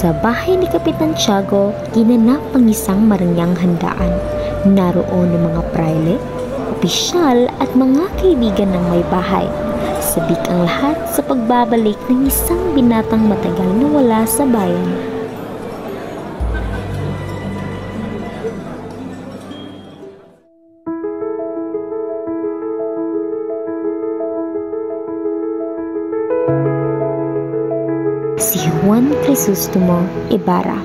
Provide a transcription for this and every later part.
Sa bahay ni Kapitan Tiago, ginanap ang isang marangyang handaan. Naroon ang mga praile, opisyal at mga kaibigan ng may bahay. Sabik ang lahat sa pagbabalik ng isang binatang matagal na wala sa bayan. Si Juan Crisostomo Ibarra.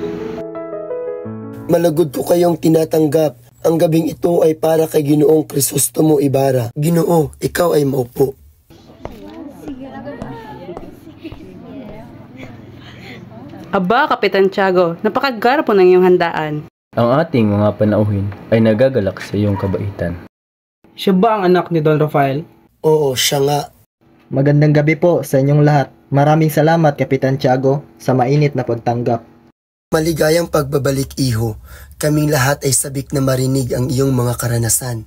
Malagod ko kayong tinatanggap. Ang gabing ito ay para kay Ginoong Crisostomo Ibarra. Ginoo, ikaw ay maupo. Aba, Kapitan Tiago, napakagarapo ng iyong handaan. Ang ating mga panauhin ay nagagalak sa iyong kabaitan. Siya ba ang anak ni Don Rafael? Oo, siya nga. Magandang gabi po sa inyong lahat. Maraming salamat, Kapitan Tiago, sa mainit na pagtanggap. Maligayang pagbabalik, iho. Kaming lahat ay sabik na marinig ang iyong mga karanasan.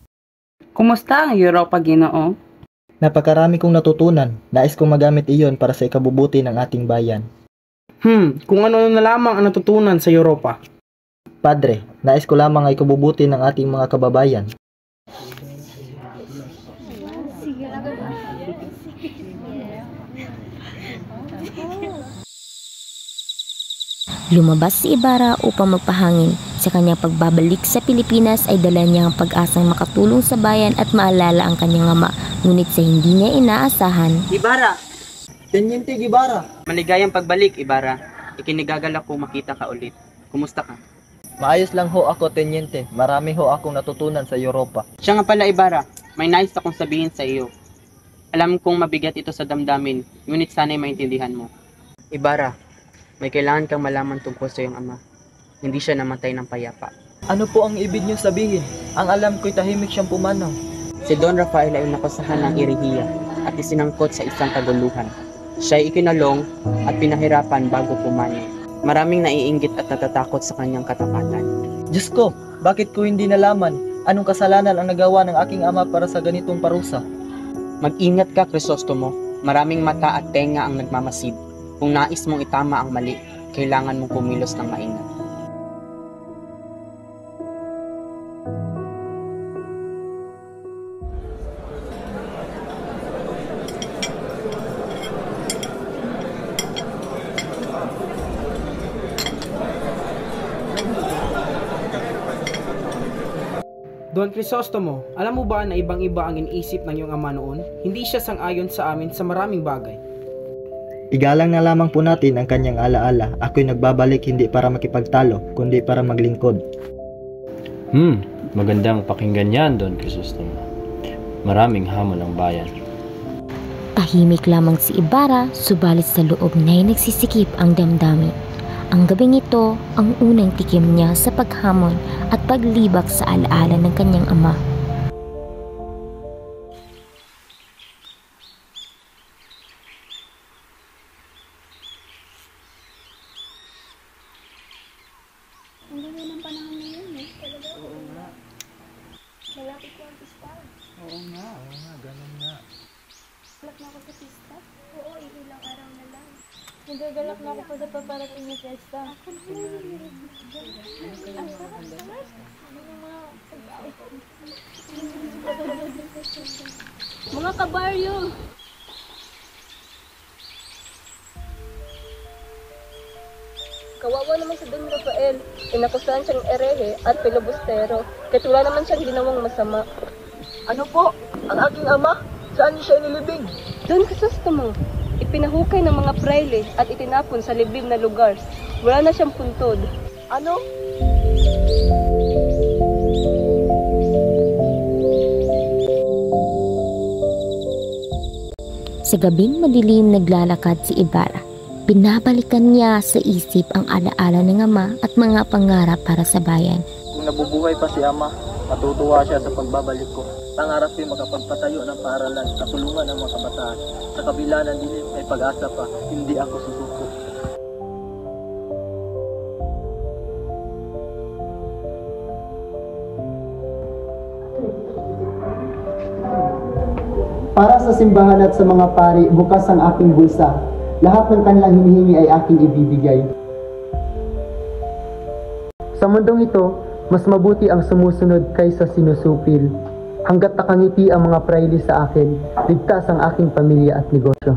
Kumusta ang Europa, Ginoo? Napakarami kong natutunan. Nais kong magamit iyon para sa ikabubuti ng ating bayan. Kung ano na lamang ang natutunan sa Europa. Padre, nais ko lamang ay ikabubuti ng ating mga kababayan. Lumabas si Ibarra upang magpahangin. Sa kanyang pagbabalik sa Pilipinas ay dala niya ang pag-asang makatulong sa bayan at maalala ang kanyang ama. Ngunit sa hindi niya inaasahan. Ibarra! Teniente Ibarra! Maligayang pagbalik, Ibarra. Ikinigagalak ko makita ka ulit. Kumusta ka? Maayos lang ho ako, Teniente. Marami ho akong natutunan sa Europa. Siya nga pala, Ibarra. May nais akong sabihin sa iyo. Alam kong mabigat ito sa damdamin, ngunit sana'y maintindihan mo. Ibarra, may kailangan kang malaman tungkol sa iyong ama. Hindi siya namatay ng payapa. Ano po ang ibig niyo sabihin? Ang alam ko'y tahimik siyang pumanaw. Si Don Rafael ay napasahan ng irihiya at isinangkot sa isang kaguluhan. Siya ay ikinalong at pinahirapan bago pumanaw. Maraming naiinggit at natatakot sa kanyang katapatan. Diyos ko, bakit ko hindi nalaman? Anong kasalanan ang nagawa ng aking ama para sa ganitong parusa? Mag-ingat ka, Crisostomo. Maraming mata at tenga ang nagmamasid. Kung nais mong itama ang mali, kailangan mong kumilos ng maingat. Don Crisostomo, alam mo ba na ibang-iba ang iniisip ng iyong ama noon? Hindi siya sang-ayon sa amin sa maraming bagay. Igalang na lamang po natin ang kanyang alaala. Ako'y nagbabalik hindi para makipagtalo, kundi para maglingkod. Magandang pakinggan yan, Don Crisostomo. Maraming hamon ang bayan. Tahimik lamang si Ibarra, subalit sa loob na'y nagsisikip ang damdamin. Ang gabing ito ang unang tikim niya sa paghamon at paglibak sa alaala ng kanyang ama. Ang ganda ng panahon ngayon eh. Talaga? Oo nga. Malapit ko ang pista. Oo nga, ganun nga. Galak na ako sa pista? Oo, ilang araw na lang. Nagagalak na ako pa sa paparating na pista. Ako na rin. Ang sarap. Mga kabaryo! Kawawa naman si Don Rafael. Inakusahan siyang erehe at pilibustero. Kahit wala naman siyang ginawang masama. Ano po? Ang aking ama? Saan niyo siya inilibing? Don Crisostomo, ipinahukay ng mga praile at itinapon sa liblib na lugar. Wala na siyang puntod. Ano? Sa gabing madilim naglalakad si Ibarra. Binabalikan niya sa isip ang alaala ng ama at mga pangarap para sa bayan. Kung nabubuhay pa si ama, matutuwa siya sa pagbabalik ko. Pangarap ko'y makapagpatayo ng paaralan at tulungan ang mga kabataan. Sa kabila ng dilim ay pag-asa pa, hindi ako susuko. Para sa simbahan at sa mga pari, bukas ang aking bulsa. Lahat ng kanilang hinihingi ay aking ibibigay. Sa mundong ito, mas mabuti ang sumusunod kaysa sinusupil. Hanggat nakangiti ang mga praile sa akin, ligtas ang aking pamilya at negosyo.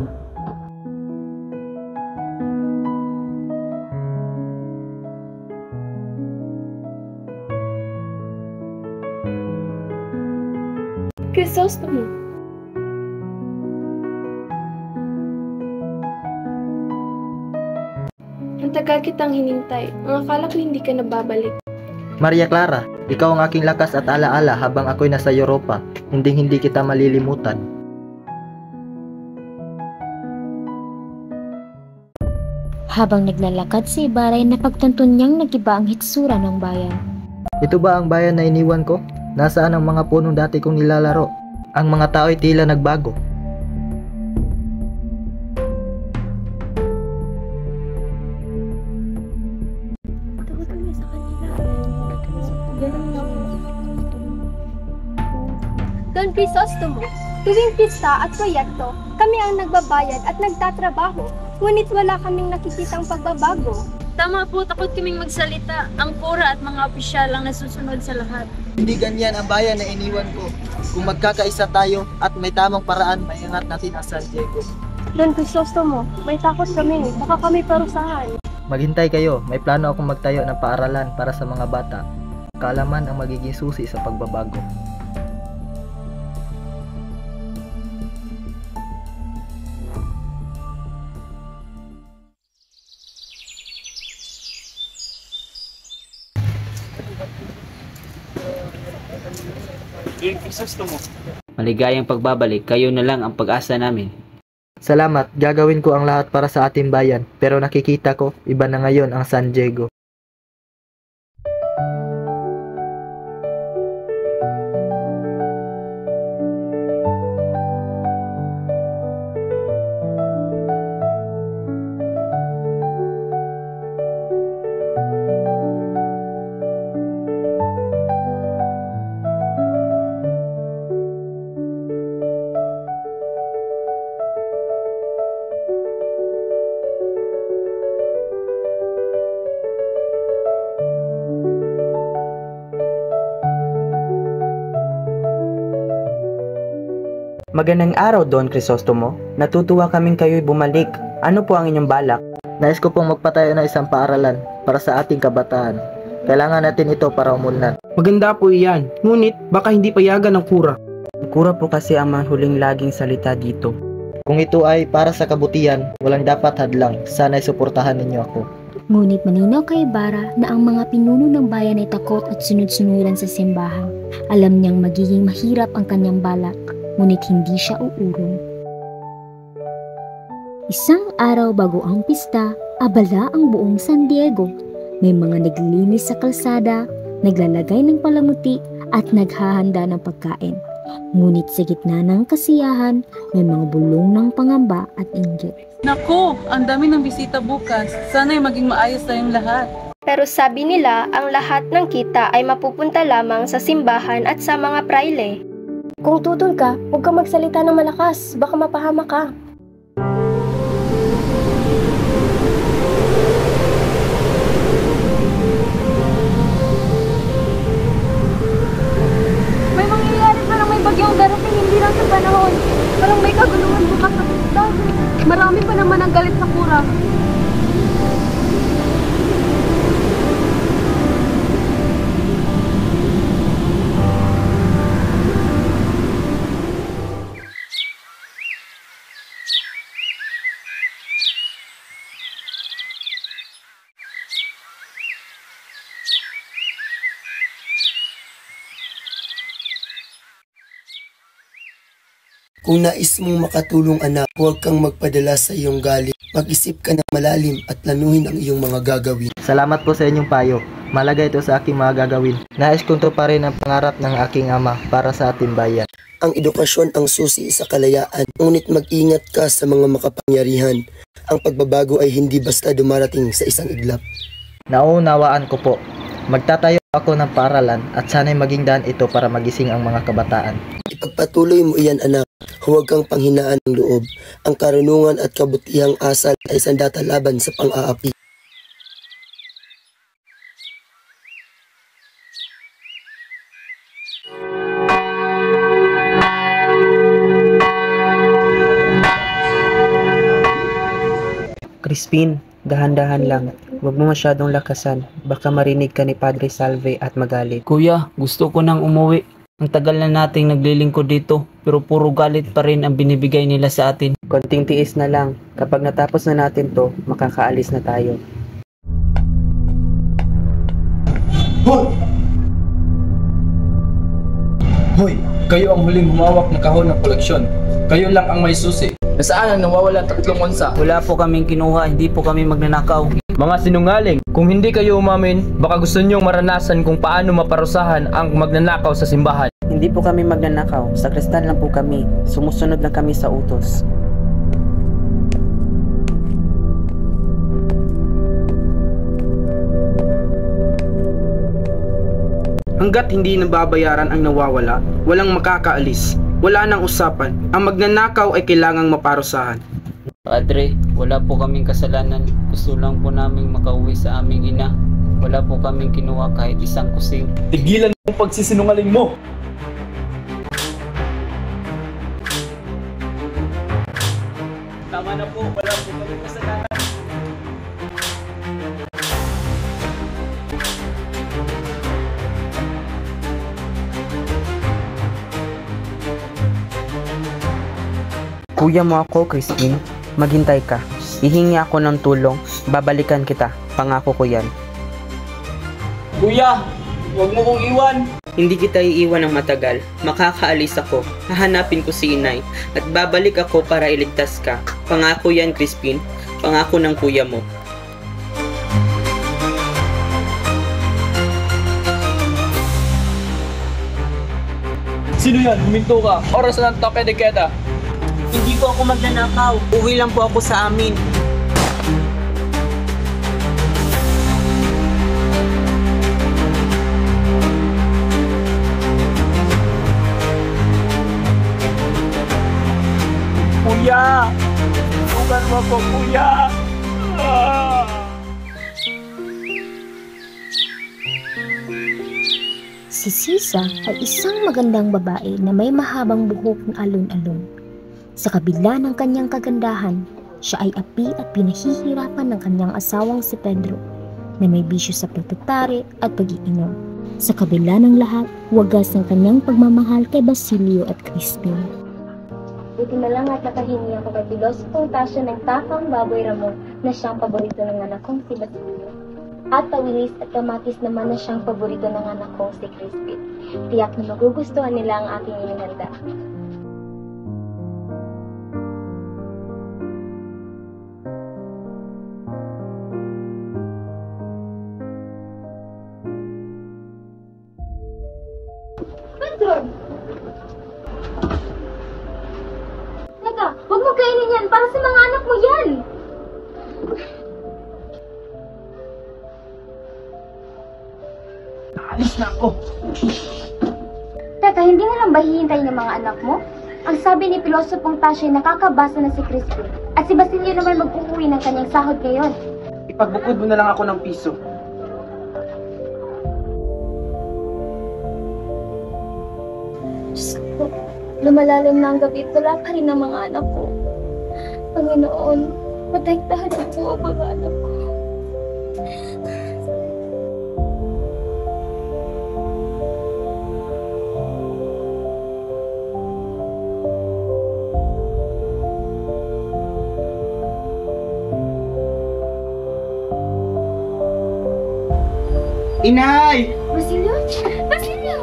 Crisostomo. Ang tagal kitang hinintay. Ang akala ko hindi ka nababalik. Maria Clara, ikaw ang aking lakas at alaala habang ako'y nasa Europa. Hindi kita malilimutan. Habang naglalakad si Ibarra ay napagtanto niyang nagiba ang hitsura ng bayan. Ito ba ang bayan na iniwan ko? Nasaan ang mga punong dati kong nilalaro? Ang mga tao'y tila nagbago. Don Crisostomo, tuwing pista at proyekto, kami ang nagbabayad at nagtatrabaho, ngunit wala kaming nakikitang pagbabago. Tama po, takot kaming magsalita. Ang kura at mga opisyal ang nasusunod sa lahat. Hindi ganyan ang bayan na iniwan ko. Kung magkakaisa tayo at may tamang paraan, maiangat natin ang San Diego. Don Crisostomo, may takot kami. Baka kami parusahan. Maghintay kayo, may plano akong magtayo ng paaralan para sa mga bata. Kaalaman ang magiging susi sa pagbabago. Maligayang pagbabalik, kayo na lang ang pag-asa namin. Salamat, gagawin ko ang lahat para sa ating bayan. Pero nakikita ko, iba na ngayon ang San Diego. Magandang araw, Don Crisostomo. Natutuwa kaming kayo'y bumalik. Ano po ang inyong balak? Nais ko pong magpatayo ng isang paaralan para sa ating kabataan. Kailangan natin ito para umunlad. Maganda po iyan, ngunit baka hindi payagan ng kura. Ang kura po kasi ang mahuling laging salita dito. Kung ito ay para sa kabutihan, walang dapat hadlang. Sana'y suportahan ninyo ako. Ngunit malinaw kay Ibarra na ang mga pinuno ng bayan ay takot at sunod-sunuran sa simbahan. Alam niyang magiging mahirap ang kanyang balak, ngunit hindi siya uurong. Isang araw bago ang pista, abala ang buong San Diego. May mga naglilinis sa kalsada, naglalagay ng palamuti at naghahanda ng pagkain. Ngunit sa gitna ng kasiyahan, may mga bulong ng pangamba at inggit. Nako, ang dami ng bisita bukas. Sana'y maging maayos tayong lahat. Pero sabi nila, ang lahat ng kita ay mapupunta lamang sa simbahan at sa mga praile. Kung tutol ka, huwag kang magsalita ng malakas. Baka mapahamak ka. May mangyayari pa lang may bagyong darating, hindi lang sa panahon. Parang may kaguluhan bukas sa pista. Marami pa naman ang galit sa kura. Kung nais mong makatulong anak, huwag kang magpadala sa iyong galit. Mag-isip ka ng malalim at planuhin ang iyong mga gagawin. Salamat po sa inyong payo. Malaga ito sa aking mga gagawin. Nais kong tuparin ang pangarap ng aking ama para sa ating bayan. Ang edukasyon ang susi sa kalayaan, ngunit mag-ingat ka sa mga makapangyarihan. Ang pagbabago ay hindi basta dumarating sa isang iglap. Nauunawaan ko po. Magtatayo ako ng paaralan at sana'y maging daan ito para magising ang mga kabataan. Ipagpatuloy mo iyan anak, huwag kang panghinaan ng loob. Ang karunungan at kabutihang asal ay sandata laban sa pang-aapi. Crispin, dahan-dahan lang. Huwag mo masyadong lakasan. Baka marinig ka ni Padre Salve at magalit. Kuya, gusto ko nang umuwi. Ang tagal na nating naglilingkod dito, pero puro galit pa rin ang binibigay nila sa atin. Konting tiis na lang. Kapag natapos na natin to, makakaalis na tayo. Hoy! Hoy! Kayo ang huling humawak ng kahon ng koleksyon. Kayo lang ang may susi. Nasaan ang nawawala 3 onsa? Wala po kaming kinuha, hindi po kami magnanakaw. Mga sinungaling, kung hindi kayo umamin, baka gusto nyong maranasan kung paano maparusahan ang magnanakaw sa simbahan. Hindi po kami magnanakaw. Sakristan lang po kami. Sumusunod lang kami sa utos. Hanggat hindi nababayaran ang nawawala, walang makakaalis. Wala nang usapan. Ang magnanakaw ay kailangang maparusahan. Padre, wala po kaming kasalanan. Gusto lang po naming makauwi sa aming ina. Wala po kaming kinuha kahit isang kusing. Tigilan mo ang pagsisinungaling mo! Tama na po, wala po kaming kasalanan. Kuya mo ako, Crispin. Maghintay ka. Hihingi ako ng tulong. Babalikan kita. Pangako ko yan. Kuya, huwag mo kong iwan. Hindi kita iiwan ng matagal. Makakaalis ako. Hahanapin ko si inay. At babalik ako para iligtas ka. Pangako yan, Crispin. Pangako ng kuya mo. Sino yan? Huminto ka. Oras na ng toke de queda. Hindi po ako magnanakaw. Uwi lang po ako sa amin. Kuya! Tulungan mo ko, kuya! Si Sisa ay isang magandang babae na may mahabang buhok na alon-alon. Sa kabila ng kanyang kagandahan, siya ay api at pinahihirapan ng kanyang asawang si Pedro na may bisyo sa pagtatari at pag-iinom. Sa kabila ng lahat, wagas ang kanyang pagmamahal kay Basilio at Crispin. Buti na lang at nakahingi ako kay Pilosopong Tasyo ng takang baboy ramon na siyang paborito ng anak kong si Basilio. At tawilis at kamatis naman na siyang paborito ng anak kong si Crispin. Tiyak na magugustuhan nila ang aking inihanda. Pedro! Teka, huwag mo kainin yan! Para sa mga anak mo yan! Naalis na ako! Teka, hindi na lang ba hihintayin ng mga anak mo? Ang sabi ni Pilosopong Tasyo ay nakakabasa na si Crispin. At si Basilio naman mag-uuwi ng kanyang sahod ngayon. Ipagbukod mo na lang ako ng piso. Diyos ko, lumalalim na ang gabi at wala pa rin ang mga anak ko. Panginoon, protektahan niyo po ang mga anak ko. Inay! Basilio? Basilio!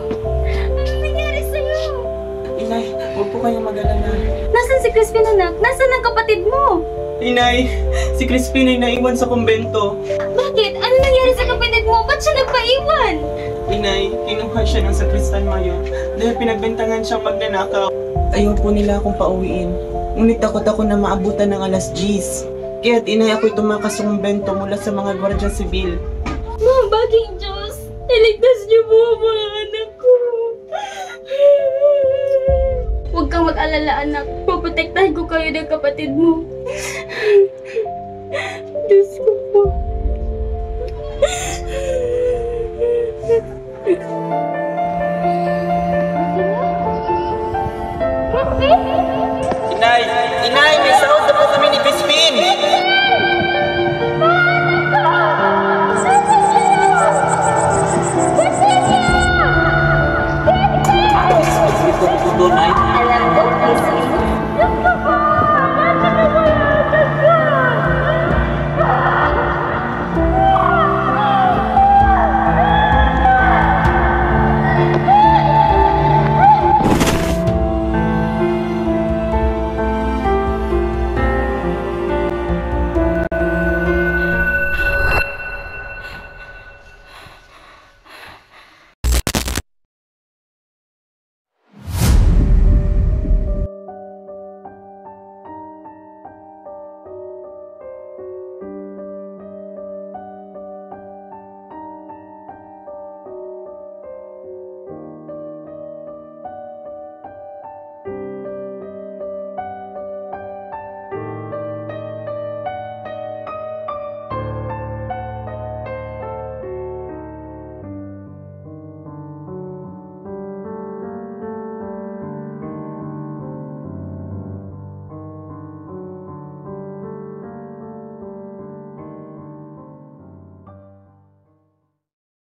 Anong nangyari sa'yo? Inay, huwag po kayong mag-alala. Nasaan si Crispin, anak? Nasaan ang kapatid mo? Inay, si Crispin ay naiwan sa kumbento. Bakit? Ano nangyari sa kapatid mo? Ba't siya nagpaiwan? Inay, kinuha siya ng sakristan mayor dahil pinagbintangan siyang magnanakaw. Ayaw po nila akong pauwiin. Ngunit takot ako na maabutan ng alas 10. Kaya't inay ako'y tumakas sa kumbento mula sa mga gwardiya sibil. Mga baging Diyos, iligtas niyo po ang mga anak ko. Huwag kang mag-alala, anak. Poprotektahan ko kayo ng kapatid mo.